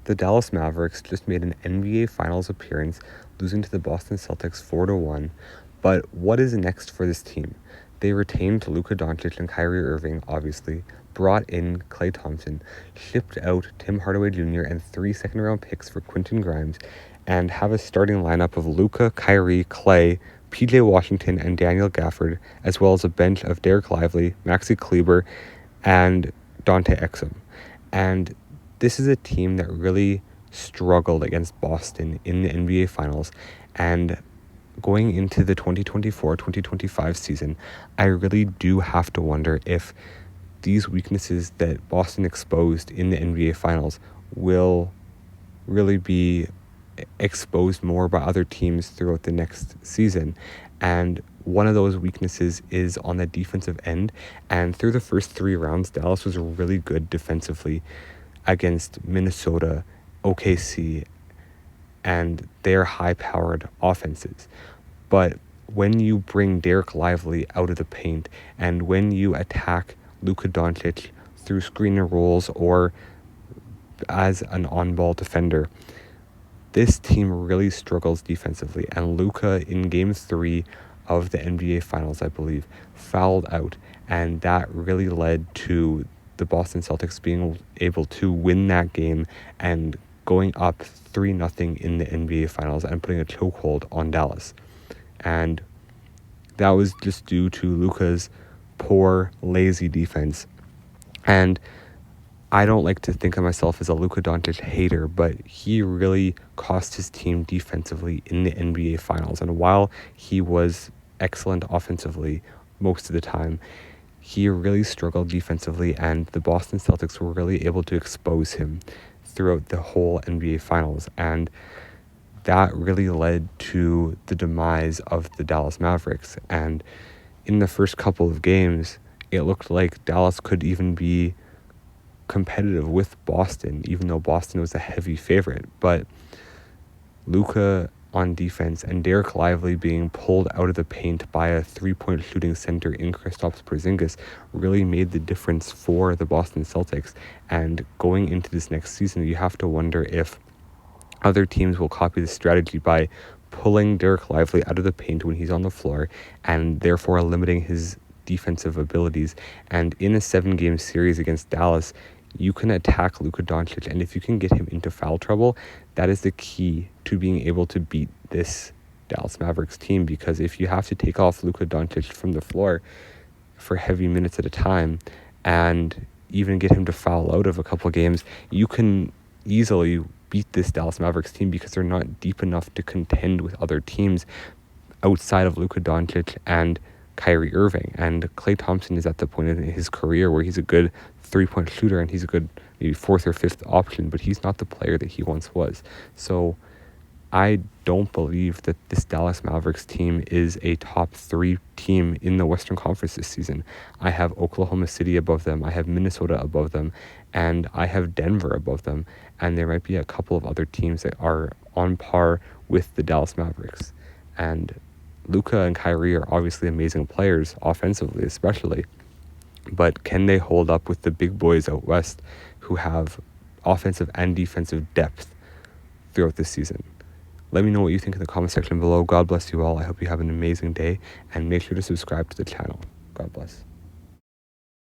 The Dallas Mavericks just made an NBA Finals appearance, losing to the Boston Celtics 4-1. But what is next for this team? They retained Luka Doncic and Kyrie Irving, obviously, brought in Klay Thompson, shipped out Tim Hardaway Jr. and 3 second-round picks for Quentin Grimes, and have a starting lineup of Luka, Kyrie, Klay, PJ Washington, and Daniel Gafford, as well as a bench of Derek Lively, Maxi Kleber, and Dante Exum. And this is a team that really struggled against Boston in the NBA Finals, and going into the 2024-2025 season, I really do have to wonder if these weaknesses that Boston exposed in the NBA Finals will really be exposed more by other teams throughout the next season. And one of those weaknesses is on the defensive end. And through the first 3 rounds, Dallas was really good defensively against Minnesota, OKC, and their high-powered offenses. But when you bring Derek Lively out of the paint, and when you attack Luka Doncic through screen and rolls or as an on-ball defender, this team really struggles defensively. And Luka, in Game 3 of the NBA Finals, I believe, fouled out, and that really led to the Boston Celtics being able to win that game and going up 3-0 in the NBA Finals and putting a chokehold on Dallas. And that was just due to Luka's poor, lazy defense. And I don't like to think of myself as a Luka Doncic hater, but he really cost his team defensively in the NBA Finals. And while he was excellent offensively most of the time, he really struggled defensively, and the Boston Celtics were really able to expose him throughout the whole NBA Finals. And that really led to the demise of the Dallas Mavericks. And in the first couple of games, it looked like Dallas could even be competitive with Boston, even though Boston was a heavy favorite. But Luka on defense and Derek Lively being pulled out of the paint by a 3-point shooting center in Kristaps Porzingis really made the difference for the Boston Celtics. And going into this next season, you have to wonder if other teams will copy the strategy by pulling Derek Lively out of the paint when he's on the floor, and therefore limiting his defensive abilities. And in a 7-game series against Dallas, you can attack Luka Doncic, and if you can get him into foul trouble, that is the key to being able to beat this Dallas Mavericks team. Because if you have to take off Luka Doncic from the floor for heavy minutes at a time and even get him to foul out of a couple games, you can easily beat this Dallas Mavericks team because they're not deep enough to contend with other teams outside of Luka Doncic and Kyrie Irving. And Klay Thompson is at the point in his career where he's a good 3-point shooter and he's a good maybe 4th or 5th option, but he's not the player that he once was. So I don't believe that this Dallas Mavericks team is a top 3 team in the Western Conference this season. I have Oklahoma City above them, I have Minnesota above them, and I have Denver above them. And there might be a couple of other teams that are on par with the Dallas Mavericks. And Luka and Kyrie are obviously amazing players, offensively especially, but can they hold up with the big boys out west who have offensive and defensive depth throughout this season? Let me know what you think in the comment section below. God bless you all. I hope you have an amazing day, and make sure to subscribe to the channel. God bless.